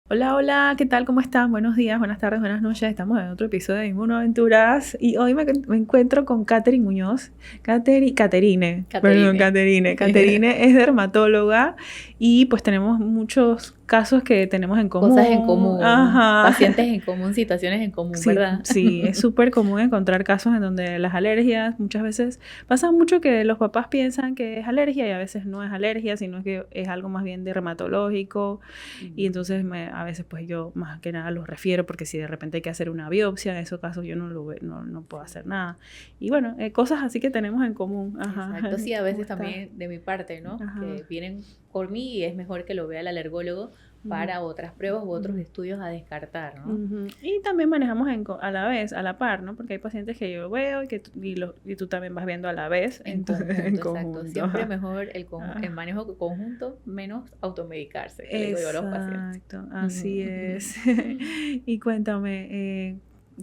Hola, hola, ¿qué tal? ¿Cómo están? Buenos días, buenas tardes, buenas noches. Estamos en otro episodio de Inmunoaventuras y hoy me encuentro con Katherine Muñoz. Caterine. Katherine es dermatóloga y pues tenemos muchos casos que tenemos en Cosas en común. común, Ajá. pacientes en común, situaciones en común, Sí, ¿verdad? sí, es súper común encontrar casos en donde las alergias muchas veces pasa mucho que los papás piensan que es alergia y a veces no es alergia, sino que es algo más bien dermatológico. Y entonces a veces pues yo más que nada los refiero porque si de repente hay que hacer una biopsia, en esos casos yo no puedo hacer nada. Y bueno, cosas así que tenemos en común. Ajá. Exacto, sí, a ¿Cómo veces está? también de mi parte, ¿no? Ajá. Que vienen por mí y es mejor que lo vea el alergólogo Ujú, para otras pruebas u otros ujú, estudios a descartar, ¿no? ujú. Y también manejamos a la vez, a la par, ¿no? Porque hay pacientes que yo veo y tú también vas viendo a la vez, En entonces en conjunto, exacto. conjunto. Siempre Ajá. mejor el Ah, manejo conjunto, menos automedicarse, que le digo yo a los pacientes. exacto, así es. Y cuéntame,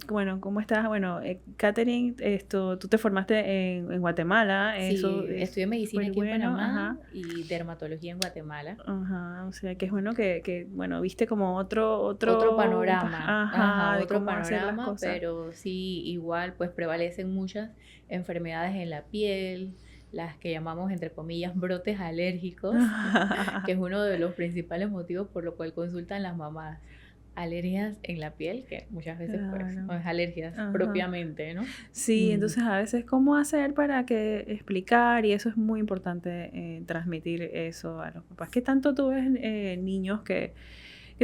bueno, ¿cómo estás? Bueno, Katherine, tú te formaste en Guatemala, eso Sí, es estudié medicina súper aquí en bueno, Panamá ajá, y dermatología en Guatemala. ajá, o sea, que es bueno bueno, viste como Otro panorama, ajá, ajá, de otro cómo hacer las panorama, cosas. pero sí, igual pues prevalecen muchas enfermedades en la piel, las que llamamos entre comillas brotes alérgicos, que es uno de los principales motivos por lo cual consultan las mamás. Alergias en la piel, que muchas veces pues Claro, no es alergias ajá. propiamente, ¿no? Sí, Mm. entonces a veces cómo hacer para que explicar, y eso es muy importante, transmitir eso a los papás. ¿Qué tanto tú ves niños qué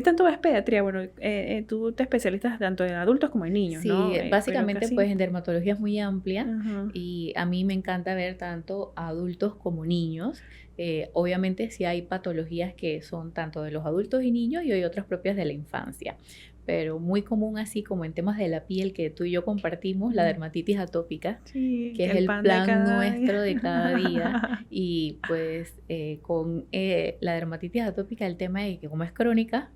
tanto ves pediatría? Bueno, tú te especializas tanto en adultos como en niños, Sí, ¿no? Pero básicamente casi, pues en dermatología es muy amplia ajá, y a mí me encanta ver tanto adultos como niños. Obviamente sí hay patologías que son tanto de los adultos y niños y hay otras propias de la infancia, pero muy común así como en temas de la piel que tú y yo compartimos, la mm, dermatitis atópica, sí, que que es el el pan de plan cada nuestro de cada día. día. Y pues con la dermatitis atópica el tema es que como es crónica,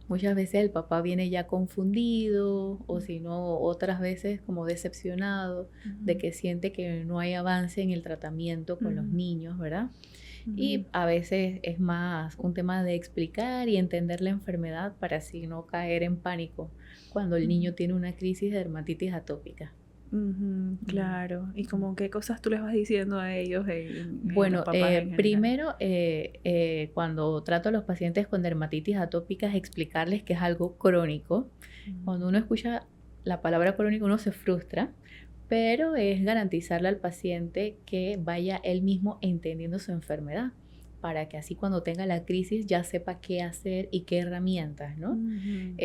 muchas veces el papá viene ya confundido o si no, otras veces como decepcionado de Ujú, que siente que no hay avance en el tratamiento con los ujú, niños, ¿verdad? ujú, Y a veces es más un tema de explicar y entender la enfermedad para así no caer en pánico cuando el ujú. niño tiene una crisis de dermatitis atópica. Ujú, Mm, claro. ¿Y mm. como qué cosas tú les vas diciendo a ellos, los Bueno, papás en general? primero, cuando trato a los pacientes con dermatitis atópicas, explicarles que es algo crónico. Ujú, Cuando uno escucha la palabra crónico, uno se frustra, pero es garantizarle al paciente que vaya él mismo entendiendo su enfermedad, para que así cuando tenga la crisis ya sepa qué hacer y qué herramientas, ¿no? ujú,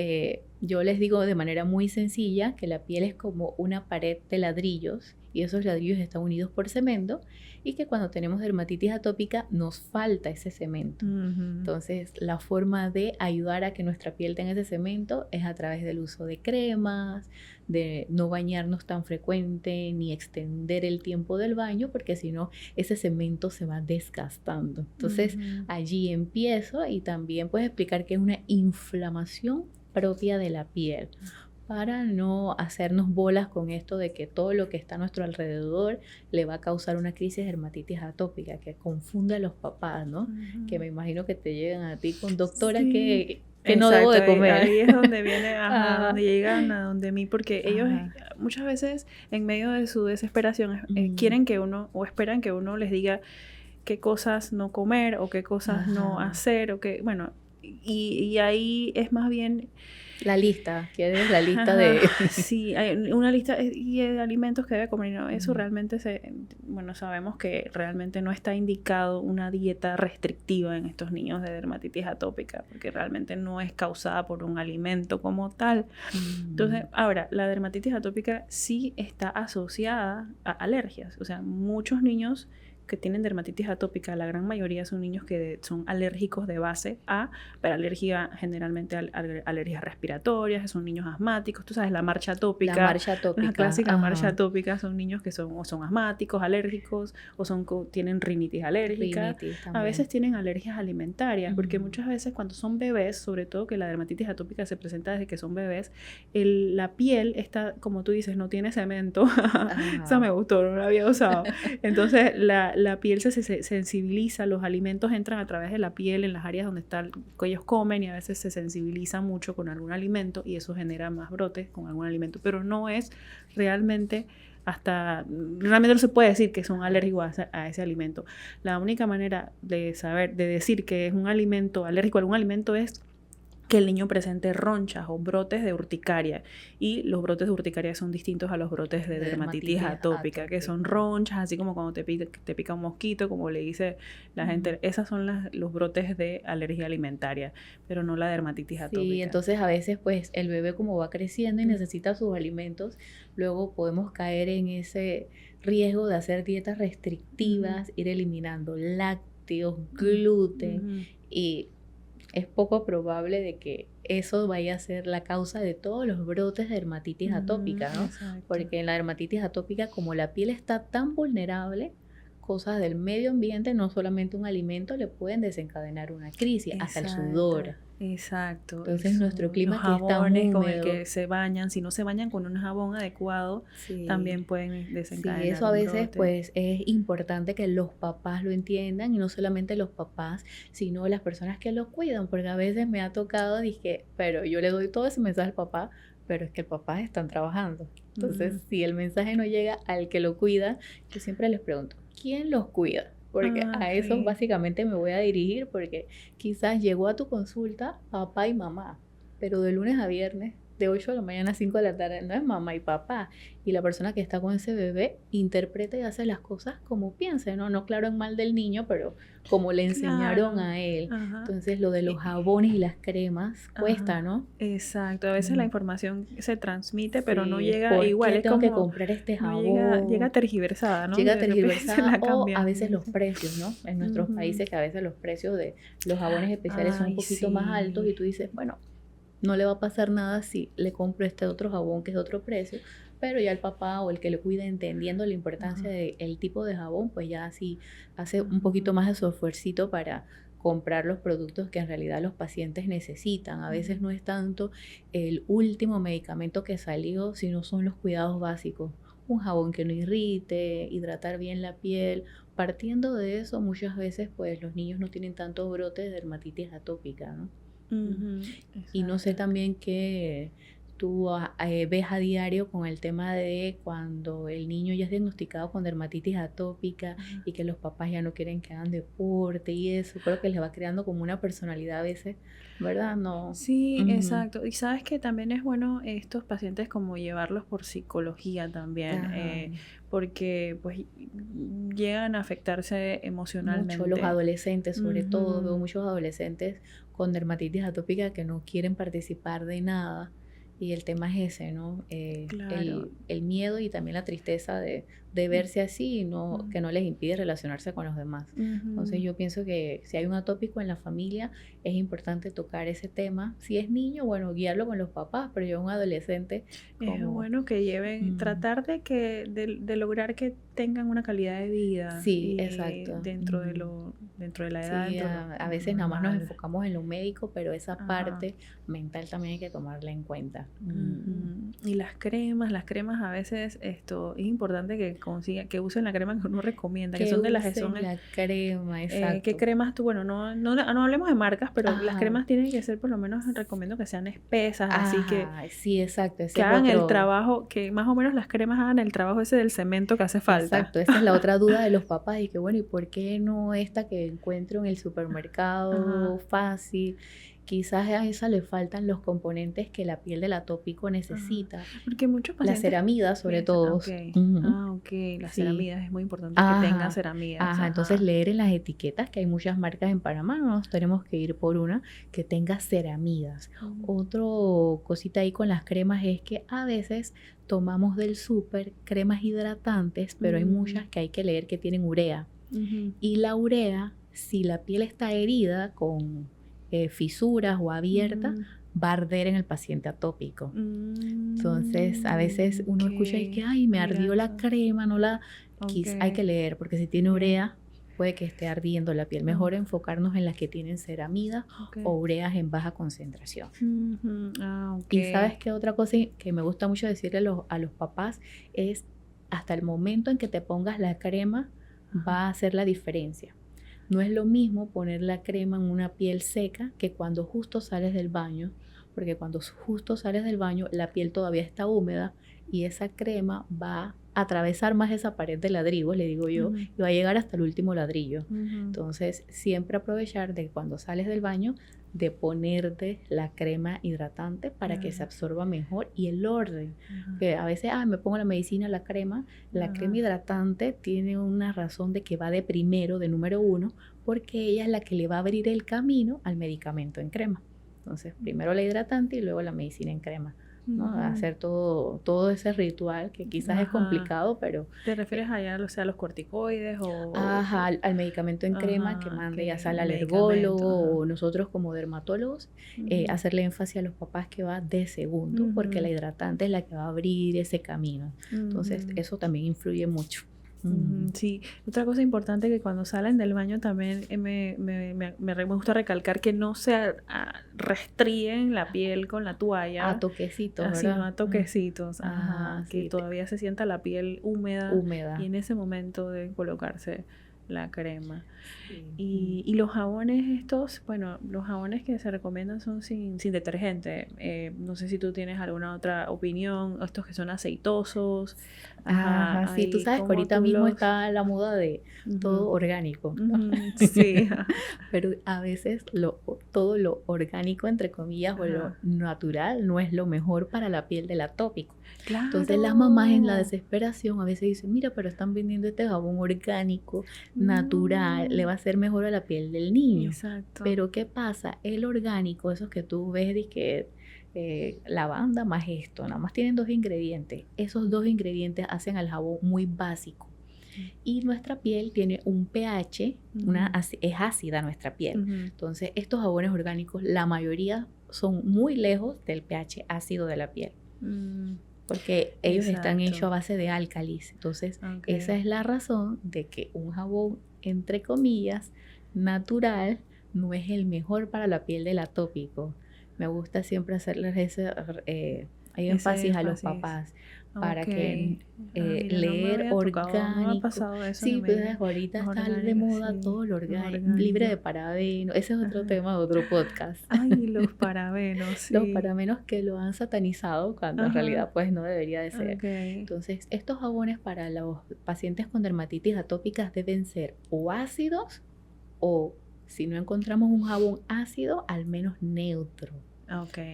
Yo les digo de manera muy sencilla que la piel es como una pared de ladrillos y esos ladrillos están unidos por cemento y que cuando tenemos dermatitis atópica nos falta ese cemento. ujú, Entonces, la forma de ayudar a que nuestra piel tenga ese cemento es a través del uso de cremas, de no bañarnos tan frecuente ni extender el tiempo del baño, porque si no, ese cemento se va desgastando. Entonces, ujú, allí empiezo y también puedes explicar que es una inflamación propia de la piel para no hacernos bolas con esto de que todo lo que está a nuestro alrededor le va a causar una crisis de dermatitis atópica, que confunde a los papás, ¿no? Que ujú. me imagino que te llegan a ti con doctora Sí, que no debo exacto, de comer. ahí es donde viene, ajá, donde Ajá, llegan a donde mí, porque ellos ajá. muchas veces en medio de su desesperación Mm, quieren que uno o esperan que uno les diga qué cosas no comer o qué cosas no ajá. hacer o qué, bueno, y ahí es más bien. La lista, ¿quieres la lista Ajá, de...? sí, hay una lista de alimentos que debe comer, y no, eso Mm, realmente bueno, sabemos que realmente no está indicado una dieta restrictiva en estos niños de dermatitis atópica, porque realmente no es causada por un alimento como tal. Entonces, mm, ahora, la dermatitis atópica sí está asociada a alergias, o sea, muchos niños que tienen dermatitis atópica, la gran mayoría son niños que son alérgicos de base a, pero alergia generalmente alergias respiratorias, son niños asmáticos, tú sabes, la marcha la atópica, marcha la atópica, clásica marcha ajá. atópica son niños que son o son asmáticos, alérgicos, o tienen rinitis alérgica, Rinitis a veces también. tienen alergias alimentarias, porque Mm, muchas veces cuando son bebés, sobre todo que la dermatitis atópica se presenta desde que son bebés, la piel está, como tú dices, no tiene cemento, esa me ajá. gustó, no la había usado, entonces la piel se sensibiliza, los alimentos entran a través de la piel en las áreas donde está que ellos comen y a veces se sensibiliza mucho con algún alimento y eso genera más brotes con algún alimento, pero no es realmente realmente no se puede decir que son alérgicos a ese alimento. La única manera de decir que es un alimento alérgico a algún alimento es que el niño presente ronchas o brotes de urticaria. Y los brotes de urticaria son distintos a los brotes de dermatitis atópica, que son ronchas, así como cuando te pica un mosquito, como le dice la gente. Esas son los brotes de alergia alimentaria, pero no la dermatitis atópica. Sí, entonces a veces pues el bebé como va creciendo y necesita sus alimentos, luego podemos caer en ese riesgo de hacer dietas restrictivas, ir eliminando lácteos, gluten y es poco probable de que eso vaya a ser la causa de todos los brotes de dermatitis atópica, ¿no? Exacto. Porque en la dermatitis atópica, como la piel está tan vulnerable, cosas del medio ambiente, no solamente un alimento, le pueden desencadenar una crisis, hasta el sudor. Exacto. Entonces nuestro clima los que está jabones húmedo, con el que se bañan, si no se bañan con un jabón adecuado, también pueden desencadenar. Sí, eso a veces brote. pues es importante que los papás lo entiendan y no solamente los papás, sino las personas que lo cuidan, porque a veces me ha tocado, dije, pero yo le doy todo ese mensaje al papá, pero es que el papá están trabajando. Entonces, si el mensaje no llega al que lo cuida, yo siempre les pregunto, ¿quién los cuida? Porque a eso básicamente me voy a dirigir, porque quizás llegó a tu consulta papá y mamá, pero de lunes a viernes, de 8 de la mañana a 5 de la tarde, no es mamá y papá. Y la persona que está con ese bebé interpreta y hace las cosas como piensa, ¿no? No claro en mal del niño, pero como le enseñaron a él. Entonces lo de los jabones y las cremas cuesta, ¿no? Exacto, a veces la información se transmite, pero no llega ¿por igual. qué Es tengo como que comprar este jabón? Llega tergiversada, ¿no? Llega De repente tergiversada la o a cambian. veces los precios, ¿no? En nuestros países que a veces los precios de los jabones especiales son un poquito más altos y tú dices, bueno, no le va a pasar nada si le compro este otro jabón que es de otro precio, pero ya el papá o el que lo cuida entendiendo la importancia del tipo de jabón, pues ya así hace un poquito más de su esfuercito para comprar los productos que en realidad los pacientes necesitan. A veces no es tanto el último medicamento que salió, sino son los cuidados básicos. Un jabón que no irrite, hidratar bien la piel. Partiendo de eso, muchas veces pues los niños no tienen tantos brotes de dermatitis atópica, ¿no? Y no sé también que tú ves a diario con el tema de cuando el niño ya es diagnosticado con dermatitis atópica y que los papás ya no quieren que hagan deporte y eso, creo que les va creando como una personalidad a veces, ¿verdad? No. Sí, exacto. Y sabes que también es bueno estos pacientes como llevarlos por psicología también, porque pues llegan a afectarse emocionalmente. Mucho los adolescentes, sobre todo, veo muchos adolescentes con dermatitis atópica que no quieren participar de nada. Y el tema es ese, ¿no? El miedo y también la tristeza de verse así y que no les impide relacionarse con los demás. Entonces yo pienso que si hay un atópico en la familia, es importante tocar ese tema. Si es niño, bueno, guiarlo con los papás, pero yo un adolescente... Es bueno que lleven, tratar de lograr que tengan una calidad de vida. Sí, exacto. Dentro de la edad. Sí, a veces nada más nos enfocamos en lo médico, pero esa parte mental también hay que tomarla en cuenta. Y las cremas a veces es importante que usen la crema que uno recomienda, que son de las la crema, exacto. ¿Qué cremas tú? Bueno, no hablemos de marcas, pero las cremas tienen que ser, por lo menos recomiendo que sean espesas, así que sí, exacto, que hagan el trabajo, que más o menos las cremas hagan el trabajo ese del cemento que hace falta. Exacto, esa es la otra duda de los papás, y que bueno, ¿y por qué no esta que encuentro en el supermercado fácil? Quizás a esa le faltan los componentes que la piel del atópico necesita. Porque muchos pacientes... Las ceramidas, sobre todo. Las ceramidas es muy importante que tengan ceramidas. Entonces leer en las etiquetas, que hay muchas marcas en Panamá, no nos tenemos que ir por una que tenga ceramidas. Otro cosita ahí con las cremas es que a veces tomamos del súper cremas hidratantes, pero hay muchas que hay que leer que tienen urea. Y la urea, si la piel está herida con... fisuras o abierta, va a arder en el paciente atópico. Entonces, a veces uno escucha y que, ay, me ardió la crema, hay que leer, porque si tiene urea, puede que esté ardiendo la piel. Mejor enfocarnos en las que tienen ceramidas o ureas en baja concentración. Y ¿sabes qué otra cosa que me gusta mucho decirle a los papás? Es hasta el momento en que te pongas la crema, va a hacer la diferencia. No es lo mismo poner la crema en una piel seca que cuando justo sales del baño, porque cuando justo sales del baño la piel todavía está húmeda y esa crema va a atravesar más esa pared de ladrillos, le digo yo, y va a llegar hasta el último ladrillo. Entonces, siempre aprovechar de cuando sales del baño de ponerte la crema hidratante para que se absorba mejor y el orden. Que a veces, me pongo la medicina, la crema hidratante tiene una razón de que va de primero, de número 1, porque ella es la que le va a abrir el camino al medicamento en crema. Entonces, primero la hidratante y luego la medicina en crema, ¿no? Hacer todo ese ritual que quizás es complicado, pero... ¿Te refieres allá, o sea, a los corticoides o...? Al medicamento en crema que mande ya sea el alergólogo o nosotros como dermatólogos, hacerle énfasis a los papás que va de segundo, porque la hidratante es la que va a abrir ese camino. Entonces, eso también influye mucho. Sí, otra cosa importante que cuando salen del baño también me gusta recalcar que no se restríen la piel con la toalla a toquecitos, ¿verdad? Sino a toquecitos, que todavía se sienta la piel húmeda y en ese momento de colocarse la crema. Y los jabones estos, bueno, los jabones que se recomiendan son sin detergente. No sé si tú tienes alguna otra opinión, estos que son aceitosos. Sí, tú sabes que ahorita mismo está la moda de todo orgánico. Sí. Pero a veces todo lo orgánico, entre comillas, o lo natural, no es lo mejor para la piel del atópico. Claro. Entonces las mamás en la desesperación a veces dicen, mira, pero están vendiendo este jabón orgánico, natural, le va a hacer mejor a la piel del niño. Exacto. Pero ¿qué pasa? El orgánico, esos que tú ves de que lavanda más esto, nada más tienen 2 ingredientes. Esos 2 ingredientes hacen al jabón muy básico. Y nuestra piel tiene un pH, es ácida nuestra piel. Entonces estos jabones orgánicos, la mayoría son muy lejos del pH ácido de la piel. Porque ellos están hechos a base de álcalis. Entonces, esa es la razón de que un jabón, entre comillas, natural, no es el mejor para la piel del atópico. Me gusta siempre hacerles ese énfasis a los papás para que leer orgánico. No me ha pasado eso. Sí, pues ahorita está de moda todo lo orgánico, libre de parabenos. Ese es otro tema de otro podcast. Ay, los parabenos, sí. Los parabenos que lo han satanizado cuando en realidad pues no debería de ser. Entonces, estos jabones para los pacientes con dermatitis atópicas deben ser o ácidos o, si no encontramos un jabón ácido, al menos neutro.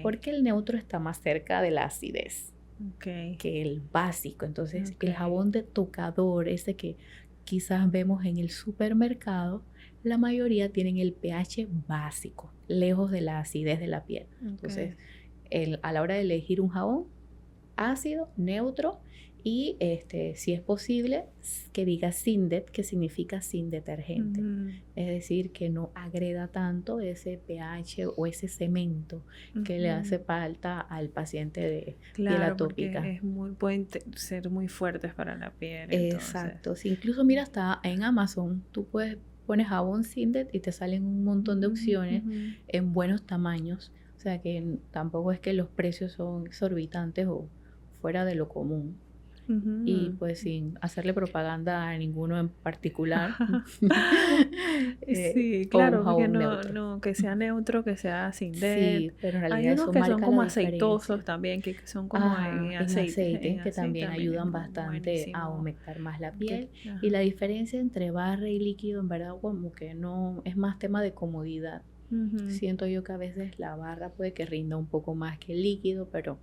Porque el neutro está más cerca de la acidez que el básico. Entonces, el jabón de tocador, ese que quizás vemos en el supermercado, la mayoría tienen el pH básico, lejos de la acidez de la piel. Entonces, a la hora de elegir un jabón, ácido, neutro, y si es posible que diga sin det, que significa sin detergente. Es decir, que no agreda tanto ese pH o ese cemento que le hace falta al paciente de piel atópica. Pueden ser muy fuertes para la piel. Exacto. Sí, incluso mira, hasta en Amazon tú pones jabón sin det y te salen un montón de opciones en buenos tamaños. O sea que tampoco es que los precios son exorbitantes o fuera de lo común. Y pues sin hacerle propaganda a ninguno en particular. Sí, claro, que no, que sea neutro, que sea sin det. Sí, pero en realidad hay unos que son como aceitosos también, que son como en aceite, que también ayudan bastante a humectar más la piel. Y la diferencia entre barra y líquido, en verdad, como que no, es más tema de comodidad. Siento yo que a veces la barra puede que rinda un poco más que el líquido, pero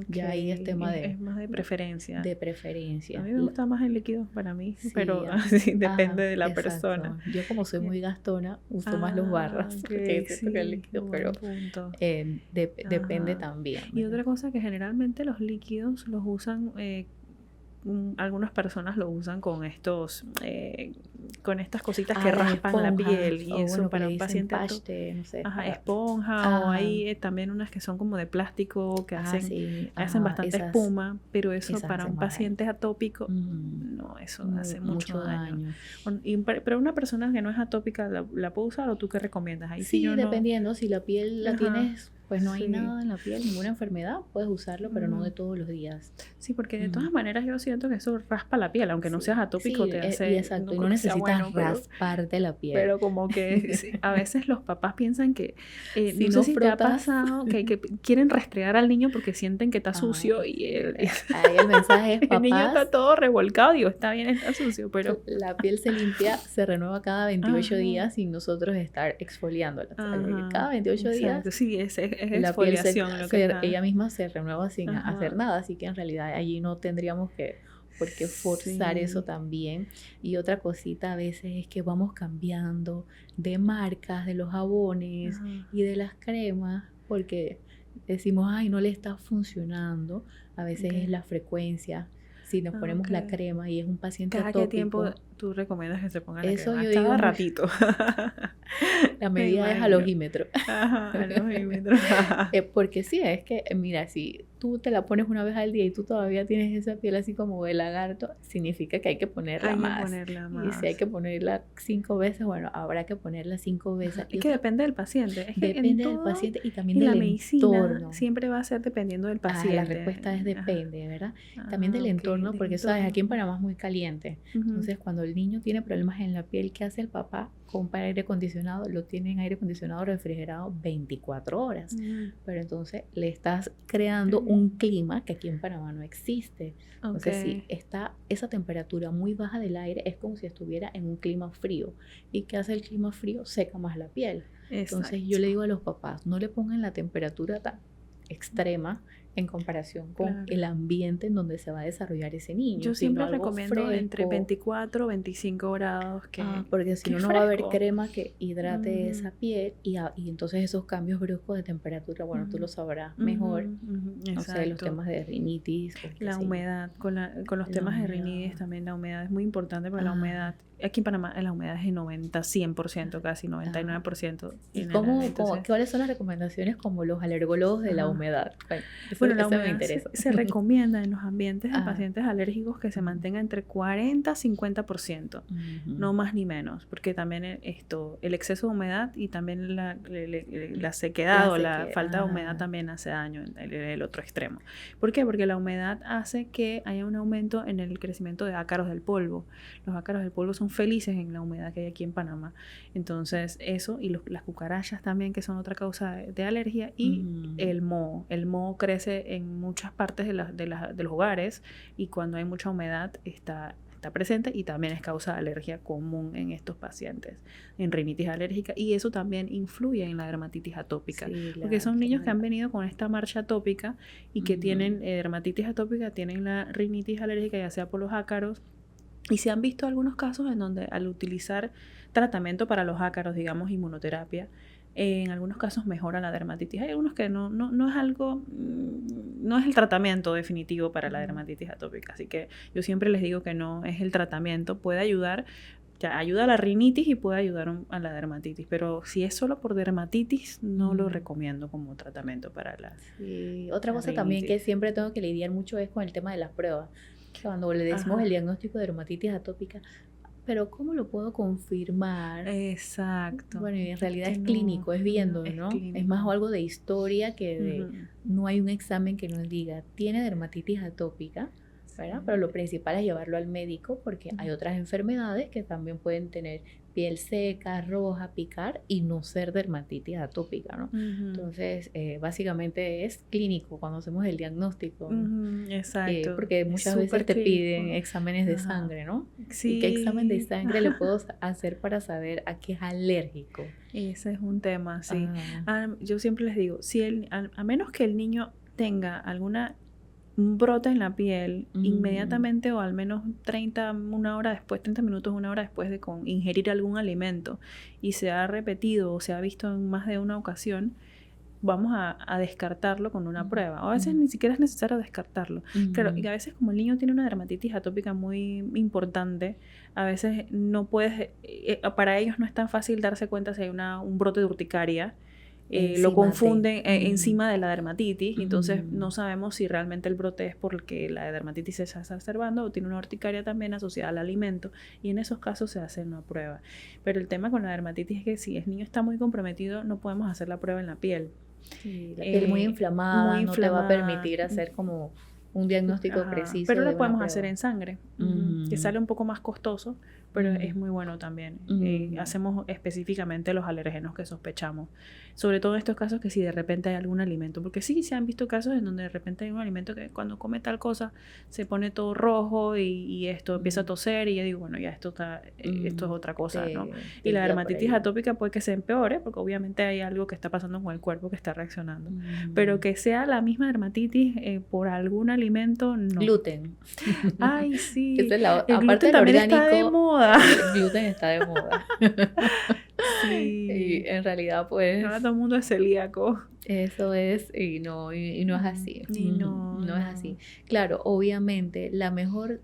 ya ahí es tema es más de preferencia. De preferencia. A mí me gusta más el líquido para mí, pero sí, depende de la persona. Yo como soy muy gastona, uso más los barras, porque siento que el líquido, pero depende también. Y otra cosa que generalmente los líquidos los usan, algunas personas lo usan con con estas cositas que raspan la piel y eso bueno, para un paciente no sé, esponja o hay también unas que son como de plástico que hacen bastante espuma, pero eso para un paciente atópico no, eso hace mucho daño. Pero una persona que no es atópica, ¿la puede usar o tú qué recomiendas? Ahí sí, dependiendo, si la piel la tienes Pues no hay Sí. nada en la piel, ninguna enfermedad, puedes usarlo, pero no de todos los días. Sí, porque de todas maneras yo siento que eso raspa la piel, aunque no Sí, seas atópico, sí, te y hace, exacto, y no no creo que sea necesitas bueno, rasparte la piel. pero como que sí, a veces los papás piensan que, Si no sé no si te ha frotas, pasado, que quieren restregar al niño porque sienten que está sucio sí, y ahí el mensaje es, el niño está papás, todo revolcado, digo, está bien, está sucio, pero... la piel se limpia, se renueva cada 28 Ajá, días sin nosotros estar exfoliándola. O sea, que cada ajá, 28 exacto, días sí, es la piel exfoliación lo que está... ella misma se renueva sin hacer Ajá, nada, así que en realidad allí no tendríamos por qué forzar eso sí, también. Y otra cosita a veces es que vamos cambiando de marcas de los jabones ajá, y de las cremas porque decimos, ay, no le está funcionando. A veces es ok, la frecuencia. Si nos ponemos la ok. crema y es un paciente ¿Cada qué tiempo atópico, tú recomiendas que se ponga la eso crema? yo digo Cada mucho. ratito. La Me medida es al imagino. ojímetro. Ajá, a los milímetros. Porque sí, es que, mira, si tú te la pones una vez al día y tú todavía tienes esa piel así como de lagarto, significa que hay que ponerla Hay que más. ponerla Y si hay más. que ponerla 5 veces, bueno, habrá que ponerla 5 veces. Ajá. Y Es que otra, depende del paciente. Es que en depende del todo, paciente y también en del la medicina, entorno. siempre va a ser dependiendo del La paciente. respuesta es Ajá. depende, ¿verdad? También Ah, del ok, entorno, del porque sabes, aquí en entorno. Panamá es muy caliente. Ujú. Entonces, cuando el niño tiene problemas en la piel, ¿qué hace el papá? Compra aire acondicionado, lo tiene en aire acondicionado refrigerado 24 horas. Mm, Pero entonces le estás creando un clima que aquí en Panamá no existe. ok, Entonces, si está esa temperatura muy baja del aire, es como si estuviera en un clima frío. ¿Y qué hace el clima frío? Seca más la piel. Entonces, yo le exacto. digo a los papás, no le pongan la temperatura tan extrema en comparación con Claro. el ambiente en donde se va a desarrollar ese niño, Yo sino siempre algo recomiendo entre fresco. 24 y 25 grados, Porque si que no, es no va a haber fresco. crema que hidrate Ujú, esa piel y entonces esos cambios bruscos de temperatura, bueno, tú ujú, lo sabrás ujú, mejor, ujú, no sé, los exacto. temas de rinitis o qué La sé yo, humedad, con los la temas de rinitis humedad. también la humedad es muy importante porque la Ah, humedad, aquí en Panamá la humedad es de 90, 100%, casi ah. 99% ¿Y general. Entonces, cuáles son las recomendaciones como los alergólogos de la ajá. humedad? Bueno, Bueno, la eso me humedad interesa. se recomienda en los ambientes de Ah, pacientes alérgicos que se ujú, mantenga entre 40 y 50%, ujú. no más ni menos, porque también el exceso de humedad y también la sequedad La o sé la que, falta de humedad también hace daño en el otro extremo. ¿Por qué? Porque la humedad hace que haya un aumento en el crecimiento de ácaros del polvo. Los ácaros del polvo son felices en la humedad que hay aquí en Panamá. Entonces, eso y las cucarachas también, que son otra causa de alergia, y el moho. El moho crece en muchas partes de los hogares y cuando hay mucha humedad está presente y también es causa de alergia común en estos pacientes, en rinitis alérgica, y eso también influye en la dermatitis atópica, sí, porque son qué niños que han mala. venido con esta marcha atópica y que tienen dermatitis atópica, tienen la rinitis alérgica, ya sea por los ácaros, y se han visto algunos casos en donde al utilizar tratamiento para los ácaros, digamos inmunoterapia, en algunos casos mejora la dermatitis. Hay algunos que no es algo, no es el tratamiento definitivo para la dermatitis atópica. Así que yo siempre les digo que no es el tratamiento. Puede ayudar, ya ayuda a la rinitis y puede ayudar a la dermatitis. Pero si es solo por dermatitis, no lo recomiendo como tratamiento para Sí. Otra la cosa también que rinitis. siempre tengo que lidiar mucho es con el tema de las pruebas. Cuando le decimos el Ajá. diagnóstico de dermatitis atópica, pero ¿cómo lo puedo confirmar? Exacto. Bueno, y en realidad Que es no, clínico, es no viendo, es ¿no? Es más clínico. algo de historia que de... Ujú. No hay un examen que nos diga, tiene dermatitis atópica, ¿verdad? Pero lo principal es llevarlo al médico porque hay otras enfermedades que también pueden tener piel seca, roja, picar y no ser dermatitis atópica, ¿no? Ujú. Entonces, básicamente es clínico cuando hacemos el diagnóstico, ¿no? Ujú, exacto. Porque Es muchas veces súper te piden clínico. exámenes de Ajá. sangre, ¿no? ¿Y qué examen de Sí. sangre le puedo hacer para saber a qué es alérgico? Ese es un tema, sí. Ah, Yo siempre les digo, si a menos que el niño tenga un brote en la piel mm, inmediatamente o al menos 30 minutos, una hora después de ingerir algún alimento y se ha repetido o se ha visto en más de una ocasión, vamos a descartarlo con una prueba. O a veces ni siquiera es necesario descartarlo. Claro, y a veces como el niño tiene una dermatitis atópica muy importante, a veces no puedes, para ellos no es tan fácil darse cuenta si hay un brote de urticaria. Lo encima de. confunden encima de la dermatitis, entonces no Mm, sabemos si realmente el brote es porque la dermatitis se está exacerbando o tiene una urticaria también asociada al alimento, y en esos casos se hace una prueba. Pero el tema con la dermatitis es que si el niño está muy comprometido no podemos hacer la prueba en la piel. Sí, la piel muy inflamada, no te va a permitir hacer como un diagnóstico preciso. Pero de lo podemos una hacer prueba. en sangre, que sale un poco más costoso, pero es muy bueno también. Hacemos específicamente los alérgenos que sospechamos, sobre todo en estos casos que si de repente hay algún alimento, porque sí se han visto casos en donde de repente hay un alimento que cuando come tal cosa se pone todo rojo y esto empieza a toser y yo digo, bueno, ya esto es otra cosa, ¿no? Y la dermatitis atópica puede que se empeore porque obviamente hay algo que está pasando con el cuerpo que está reaccionando, pero que sea la misma dermatitis por algún alimento, no. Gluten. Ay, sí. Esa es el gluten también está de moda. El gluten está de moda. Sí. Y en realidad, pues... Ahora todo el mundo es celíaco. Eso es, y no es así. No es así. Claro, obviamente, la mejor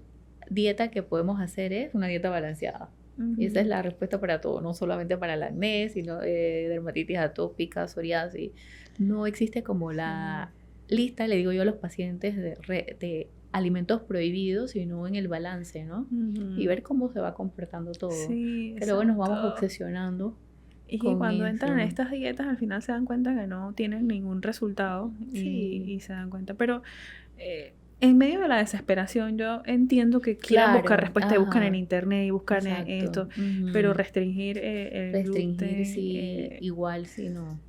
dieta que podemos hacer es una dieta balanceada. Y esa es la respuesta para todo, no solamente para el acné, sino dermatitis atópica, psoriasis. No existe como la lista, le digo yo a los pacientes, de alimentos prohibidos, sino en el balance, ¿no? Y ver cómo se va comportando todo. Sí, pero bueno, nos vamos obsesionando. Y cuando entran en estas dietas, al final se dan cuenta que no tienen ningún resultado y se dan cuenta. Pero en medio de la desesperación, yo entiendo que quieran buscar respuestas y buscan en internet y buscan en esto, pero restringir el gluten, sí, igual si no.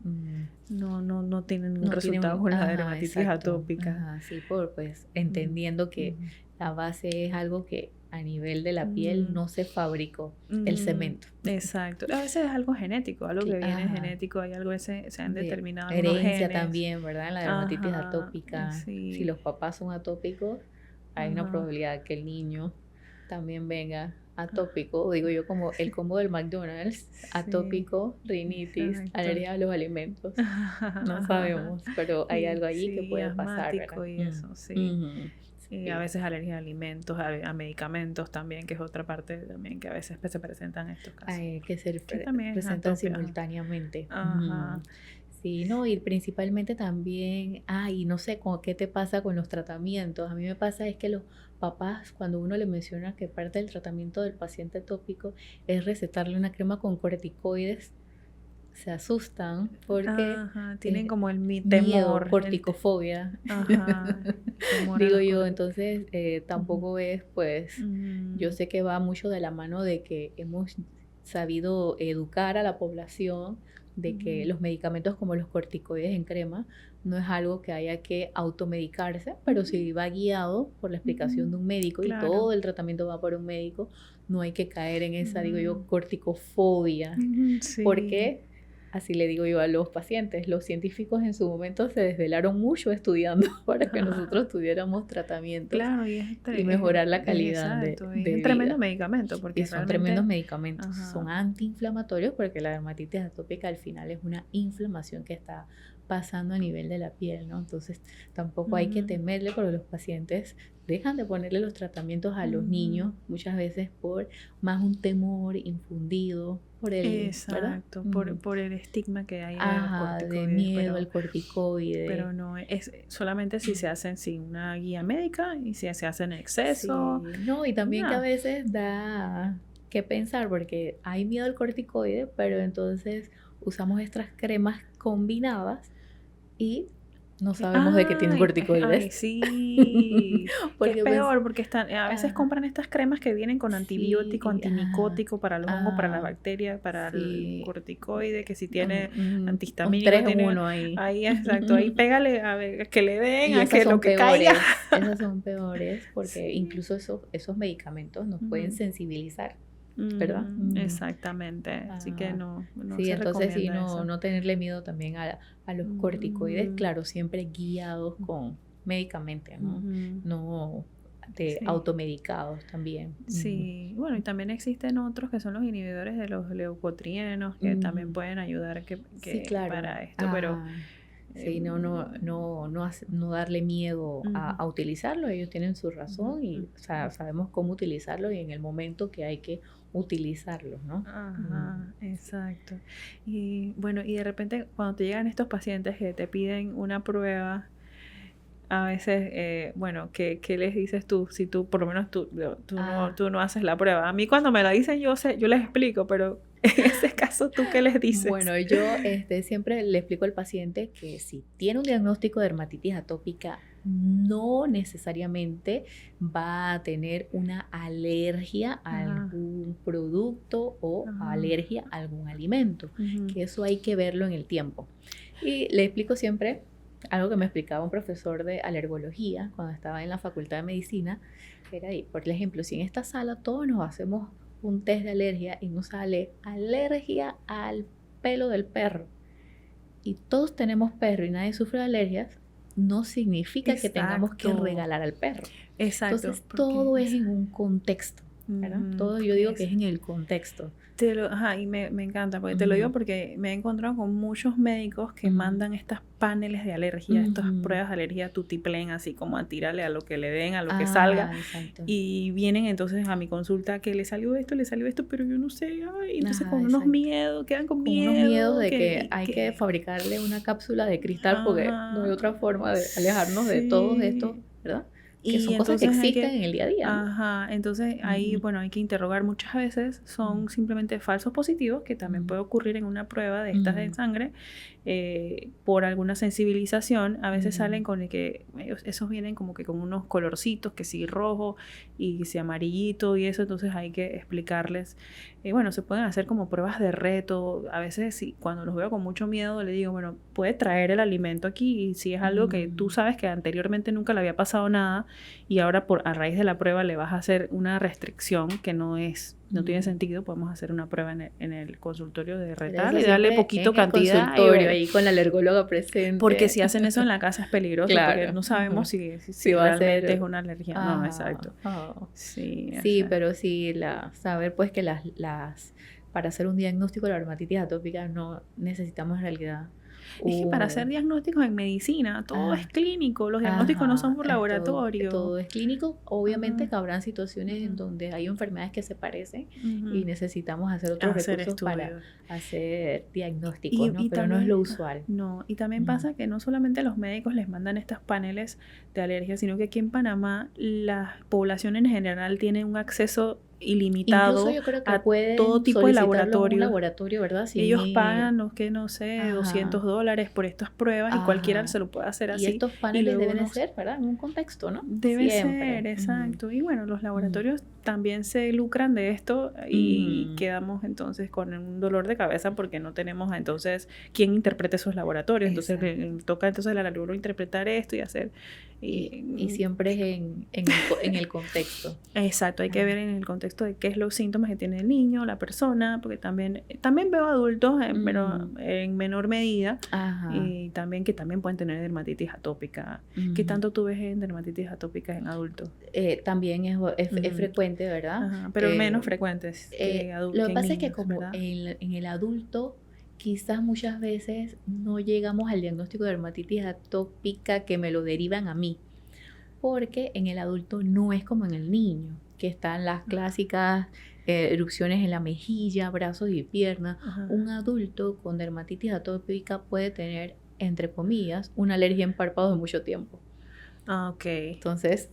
No tienen ningún resultado con la dermatitis atópica. Sí, pues entendiendo que la base es algo que a nivel de la piel no se fabricó el cemento. Exacto. A veces es algo genético, algo que viene genético, hay algo que se han determinado herencia genes. También, ¿verdad? En la dermatitis atópica. Sí. Si los papás son atópicos, hay una probabilidad que el niño también venga atópico, digo yo como el combo del McDonald's, atópico, rinitis, alergia a los alimentos. No sabemos, pero hay algo allí que puede pasar, ¿verdad? Y eso, sí. Y a veces alergia a alimentos, a medicamentos también, que es otra parte también que a veces se presentan en estos casos. Que se presentan simultáneamente. Sí, no, y principalmente también, y no sé, ¿qué te pasa con los tratamientos? A mí me pasa es que los papás, cuando uno le menciona que parte del tratamiento del paciente atópico es recetarle una crema con corticoides, se asustan porque tienen como el temor, miedo, corticofobia. Digo yo, entonces tampoco es, pues, yo sé que va mucho de la mano de que hemos sabido educar a la población de que los medicamentos como los corticoides en crema no es algo que haya que automedicarse, pero si va guiado por la explicación de un médico y todo el tratamiento va por un médico, no hay que caer en esa, digo yo, corticofobia, porque así le digo yo a los pacientes, los científicos en su momento se desvelaron mucho estudiando para que nosotros tuviéramos tratamientos y mejorar la calidad de vida. Tremendo medicamento. Porque son tremendos medicamentos, son antiinflamatorios porque la dermatitis atópica al final es una inflamación que está pasando a nivel de la piel, ¿no? Entonces tampoco hay que temerle, porque los pacientes dejan de ponerle los tratamientos a los niños muchas veces por más un temor infundido por el, exacto, por el estigma que hay de miedo al corticoide. Pero no es solamente si se hacen sin una guía médica y si se hacen en exceso. Sí. No, y también que a veces da que pensar porque hay miedo al corticoide, pero entonces usamos estas cremas combinadas y no sabemos de qué tienen corticoides. Sí. Porque es peor, porque a veces compran estas cremas que vienen con antibiótico, antimicótico para los hongos, para las bacterias, para el corticoide, que si tiene antihistamínico. 3 en 1 ahí. Ahí, exacto. Ahí pégale a ver, que le den, y a que lo que caiga. Esas son peores porque incluso esos medicamentos nos pueden sensibilizar. ¿Verdad? Exactamente. Así que no sí, se entonces sí, eso. no tenerle miedo también a los corticoides, claro, siempre guiados con medicamentos, ¿no? No automedicados también. Sí, bueno, y también existen otros que son los inhibidores de los leucotrienos que también pueden ayudar sí, claro. para esto, pero sí, no darle miedo a utilizarlo. Ellos tienen su razón y sabemos cómo utilizarlo y en el momento que hay que utilizarlo, ¿no? Exacto. Y bueno, y de repente cuando te llegan estos pacientes que te piden una prueba, a veces, bueno, ¿qué les dices tú? Si tú, por lo menos tú no haces la prueba. A mí cuando me la dicen yo les explico, pero en ese caso, ¿tú qué les dices? Bueno, yo siempre le explico al paciente que si tiene un diagnóstico de dermatitis atópica, no necesariamente va a tener una alergia a algún producto o alergia a algún alimento, que eso hay que verlo en el tiempo. Y le explico siempre algo que me explicaba un profesor de alergología cuando estaba en la Facultad de Medicina, era ahí, por ejemplo, si en esta sala todos nos hacemos un test de alergia y nos sale alergia al pelo del perro y todos tenemos perro y nadie sufre de alergias, no significa que tengamos que regalar al perro. Exacto. Entonces todo es en un contexto, ¿verdad? Todo yo digo que es en el contexto. Y me encanta, porque te lo digo porque me he encontrado con muchos médicos que mandan estas paneles de alergia, estas pruebas de alergia tutiplén, así como a tirarle a lo que le den, a lo que salga. Exacto. Y vienen entonces a mi consulta que le salió esto, pero yo no sé. Entonces con unos miedos, quedan con miedo. Unos miedos de que hay que fabricarle una cápsula de cristal porque no hay otra forma de alejarnos de todo esto, ¿verdad? Que son cosas que existen en el día a día, ¿no? Entonces ahí, bueno, hay que interrogar. Muchas veces son simplemente falsos positivos, que también puede ocurrir en una prueba de estas de sangre, por alguna sensibilización. A veces salen con el que, esos vienen como que con unos colorcitos, que sí rojo y que sí amarillito y eso, entonces hay que explicarles. Bueno, se pueden hacer como pruebas de reto. A veces cuando los veo con mucho miedo, le digo, bueno, puede traer el alimento aquí, y si es algo que tú sabes que anteriormente nunca le había pasado nada, y ahora a raíz de la prueba le vas a hacer una restricción que no tiene sentido, podemos hacer una prueba en el consultorio de retal y darle poquito cantidad. Consultorio, ahí con la alergóloga presente. Porque si hacen eso en la casa es peligroso, claro, porque no sabemos si realmente es una alergia. No, exacto. Sí, pero sí, saber pues que para hacer un diagnóstico de la dermatitis atópica no necesitamos en realidad. Es que para hacer diagnósticos en medicina, todo es clínico, los diagnósticos no son por laboratorio. Todo es clínico. Obviamente que habrán situaciones en donde hay enfermedades que se parecen y necesitamos hacer otros recursos para hacer diagnósticos, ¿no? Pero también, no es lo usual. No, y también pasa que no solamente los médicos les mandan estos paneles de alergia, sino que aquí en Panamá la población en general tiene un acceso ilimitado yo creo que a todo tipo de laboratorio. Un laboratorio, ¿verdad? Ellos pagan, $200 por estas pruebas, y cualquiera se lo puede hacer así. Y estos paneles deben ser, ¿verdad? En un contexto, ¿no? Debe ser, exacto. Y bueno, los laboratorios también se lucran de esto, y quedamos entonces con un dolor de cabeza porque no tenemos entonces quien interprete esos laboratorios. Entonces toca entonces al alumno interpretar esto y hacer. Y siempre es en el contexto. Exacto, hay que ver en el contexto de qué es los síntomas que tiene el niño, la persona, porque también veo adultos, pero en menor medida, y también pueden tener dermatitis atópica. ¿Qué tanto tú ves en dermatitis atópica en adultos? También es frecuente, ¿verdad? Pero menos frecuentes que adultos. Lo que pasa es que como en el adulto, quizás muchas veces no llegamos al diagnóstico de dermatitis atópica que me lo derivan a mí, porque en el adulto no es como en el niño, que están las clásicas erupciones en la mejilla, brazos y piernas. Un adulto con dermatitis atópica puede tener, entre comillas, una alergia en párpados de mucho tiempo. Entonces,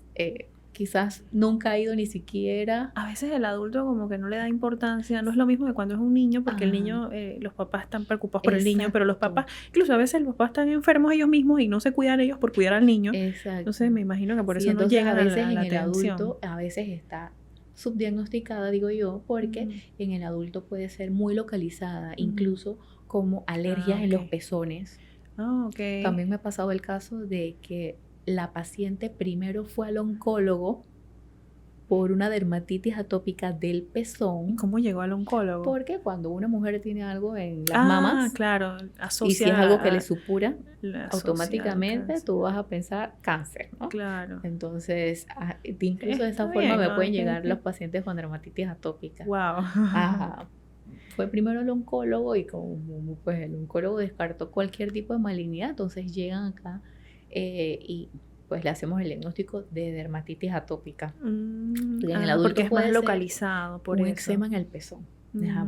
quizás nunca ha ido ni siquiera. A veces el adulto como que no le da importancia, no es lo mismo que cuando es un niño, porque el niño, los papás están preocupados por el niño, pero los papás, incluso a veces los papás están enfermos ellos mismos y no se cuidan ellos por cuidar al niño. Entonces me imagino que por eso no llegan a veces la atención. El adulto a veces está subdiagnosticada, digo yo, porque en el adulto puede ser muy localizada, incluso como alergias en los pezones. También me ha pasado el caso de que la paciente primero fue al oncólogo por una dermatitis atópica del pezón. ¿Cómo llegó al oncólogo? Porque cuando una mujer tiene algo en las mamas, claro, y si es algo que le supura, automáticamente tú vas a pensar cáncer, ¿no? Claro. Entonces, incluso de esa forma me pueden llegar los pacientes con dermatitis atópica. Wow. Fue primero el oncólogo, y como pues el oncólogo descartó cualquier tipo de malignidad, entonces llegan acá y pues le hacemos el diagnóstico de dermatitis atópica. En el adulto porque es más localizado por un eczema en el pezón.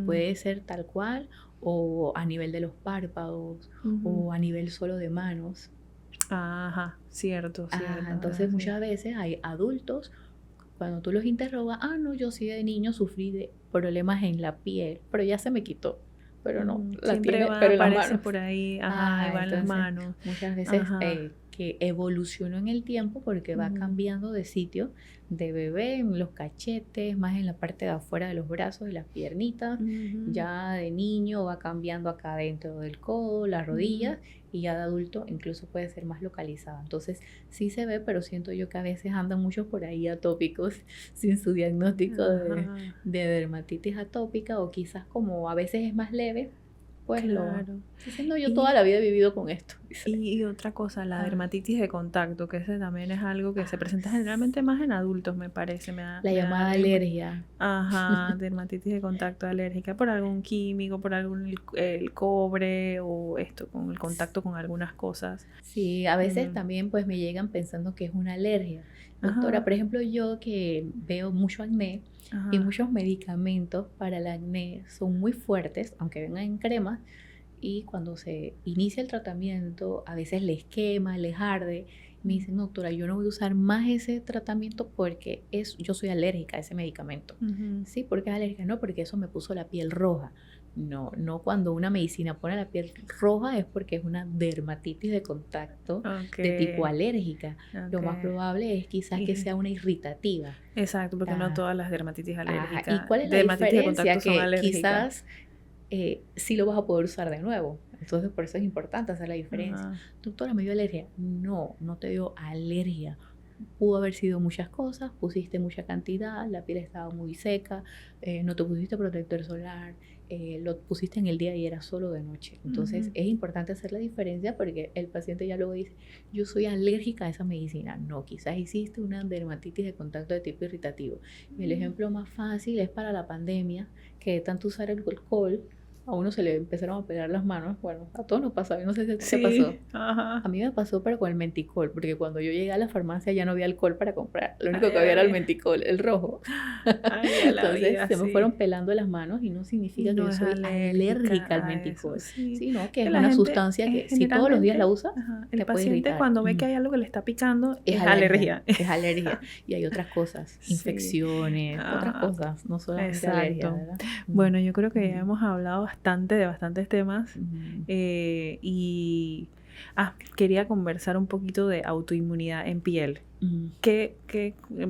Puede ser tal cual, o a nivel de los párpados, o a nivel solo de manos. Ajá, cierto, cierto. Entonces Sí. muchas veces hay adultos, cuando tú los interrogas, no, yo sí de niño sufrí de problemas en la piel, pero ya se me quitó. Pero no, la Siempre tiene, pero en las aparece manos. por ahí, ajá, y va en las Entonces manos. muchas veces Ajá. que evolucionó en el tiempo porque va cambiando de sitio, de bebé en los cachetes, más en la parte de afuera de los brazos y las piernitas, ya de niño va cambiando acá dentro del codo, las rodillas, y ya de adulto incluso puede ser más localizada. Entonces sí se ve, pero siento yo que a veces andan muchos por ahí atópicos sin su diagnóstico de dermatitis atópica, o quizás como a veces es más leve, pues Claro. diciendo yo toda la vida he vivido con esto. Y otra cosa, la dermatitis de contacto, que ese también es algo que se presenta generalmente más en adultos, me parece. La llamada alergia. Ajá, dermatitis de contacto alérgica por algún químico, por algún el cobre o esto, con el contacto con algunas cosas. Sí, a veces también pues me llegan pensando que es una alergia. Doctora, por ejemplo, yo que veo mucho acné y muchos medicamentos para el acné son muy fuertes, aunque vengan en cremas, y cuando se inicia el tratamiento a veces les quema, les arde. Me dicen, doctora, yo no voy a usar más ese tratamiento porque yo soy alérgica a ese medicamento. Sí, ¿por qué es alérgica? No, porque eso me puso la piel roja. No, cuando una medicina pone la piel roja es porque es una dermatitis de contacto de tipo alérgica. Lo más probable es quizás que sea una irritativa. Exacto, porque no todas las dermatitis alérgicas. ¿Y cuál es la diferencia? Que quizás sí lo vas a poder usar de nuevo. Entonces por eso es importante hacer la diferencia. Doctora, ¿me dio alergia? No te dio alergia. Pudo haber sido muchas cosas, pusiste mucha cantidad, la piel estaba muy seca, no te pusiste protector solar, lo pusiste en el día y era solo de noche. Entonces es importante hacer la diferencia porque el paciente ya luego dice, yo soy alérgica a esa medicina. No, quizás hiciste una dermatitis de contacto de tipo irritativo. Y el ejemplo más fácil es para la pandemia, que de tanto usar el alcohol, a uno se le empezaron a pegar las manos. Bueno, a todos nos pasaba, yo no sé si te pasó. A mí me pasó, pero con el menticol, porque cuando yo llegué a la farmacia ya no había alcohol para comprar. Lo único que había era el menticol, el rojo. Entonces se me fueron pelando las manos y no significa que yo soy alérgica al menticol, sino que es una sustancia que si todos los días la usas, el paciente cuando ve que hay algo que le está picando, es alergia. Es alergia. Y hay otras cosas, infecciones, otras cosas, no solamente alergia, ¿verdad? Bueno, yo creo que ya hemos hablado de bastantes temas y quería conversar un poquito de autoinmunidad en piel. ¿Qué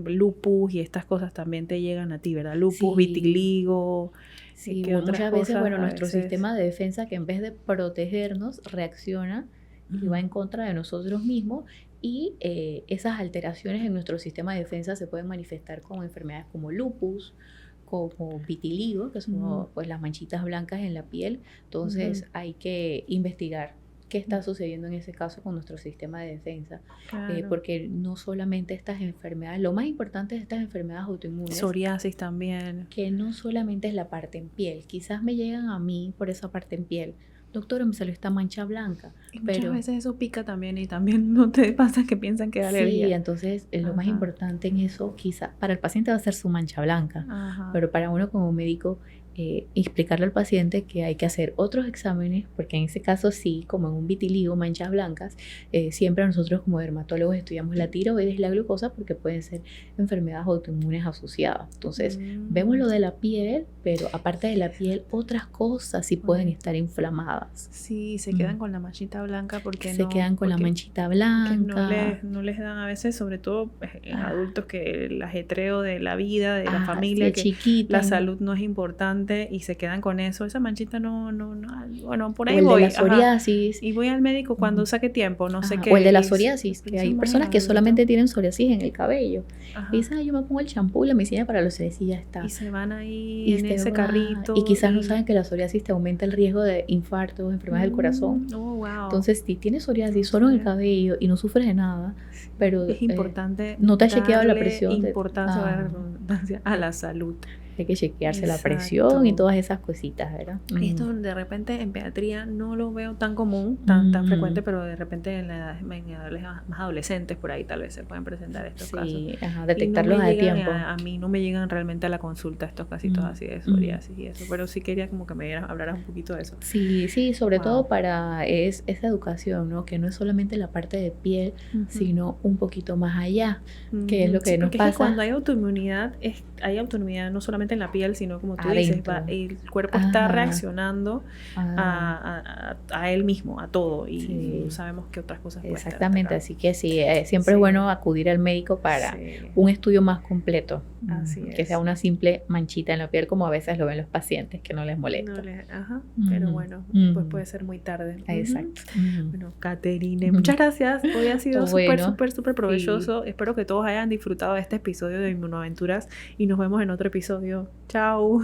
lupus y estas cosas también te llegan a ti, verdad? Lupus, vitiligo. Sí, muchas veces, nuestro sistema de defensa, que en vez de protegernos, reacciona y va en contra de nosotros mismos, y esas alteraciones en nuestro sistema de defensa se pueden manifestar como enfermedades como lupus, como vitiligo, que son pues las manchitas blancas en la piel. Entonces hay que investigar qué está sucediendo en ese caso con nuestro sistema de defensa, porque no solamente estas enfermedades, lo más importante de estas enfermedades autoinmunes, psoriasis también, que no solamente es la parte en piel, quizás me llegan a mí por esa parte en piel. Doctora, me salió esta mancha blanca. Y muchas veces eso pica también, y también no te pasa que piensan que es alergia. Sí, entonces lo más importante en eso, quizá para el paciente va a ser su mancha blanca, pero para uno como médico, explicarle al paciente que hay que hacer otros exámenes, porque en ese caso sí, como en un vitiligo, manchas blancas, siempre nosotros como dermatólogos estudiamos la tiroides y la glucosa porque pueden ser enfermedades autoinmunes asociadas. Entonces vemos lo de la piel, pero aparte de la piel, otras cosas sí pueden estar inflamadas. Sí, se quedan con la manchita blanca porque se quedan con la manchita blanca. No les dan a veces, sobre todo en adultos, que el ajetreo de la vida, de la familia, que chiquita, la salud no es importante y se quedan con eso. Esa manchita no, bueno, por ahí o voy. De la psoriasis. Y voy al médico cuando saque tiempo, no sé qué. O el de la psoriasis, que hay personas que solamente tienen psoriasis en el cabello. Y dicen, yo me pongo el champú y la medicina para la psoriasis y ya está. Y se van ahí en ese carrito. Y quizás no saben que la psoriasis te aumenta el riesgo de infartos, enfermedades del corazón. Entonces, si tienes psoriasis solo en el cabello y no sufres de nada, pero es importante no te has chequeado la presión. Importancia a la salud. hay que chequearse la presión y todas esas cositas, ¿verdad? Esto de repente en pediatría no lo veo tan común, tan frecuente, pero de repente en edades más adolescentes por ahí tal vez se pueden presentar estos casos. Sí, detectarlos a tiempo. A mí no me llegan realmente a la consulta estos casitos así de psoriasis y eso, pero sí quería como que me hablaras un poquito de eso. Sí, sobre todo para esa educación, ¿no? Que no es solamente la parte de piel, sino un poquito más allá, que es lo que nos pasa. Es que cuando hay autoinmunidad no solamente en la piel, sino como tú dices, el cuerpo está reaccionando a él mismo, a todo, y no sabemos qué otras cosas pueden estar. Exactamente, así que sí, siempre es bueno acudir al médico para un estudio más completo, que sea una simple manchita en la piel, como a veces lo ven los pacientes, que no les molesta. Pero bueno, pues puede ser muy tarde. Exacto. Bueno, Caterine, muchas gracias. Hoy ha sido súper provechoso. Espero que todos hayan disfrutado de este episodio de Inmunoaventuras y nos vemos en otro episodio. Chao.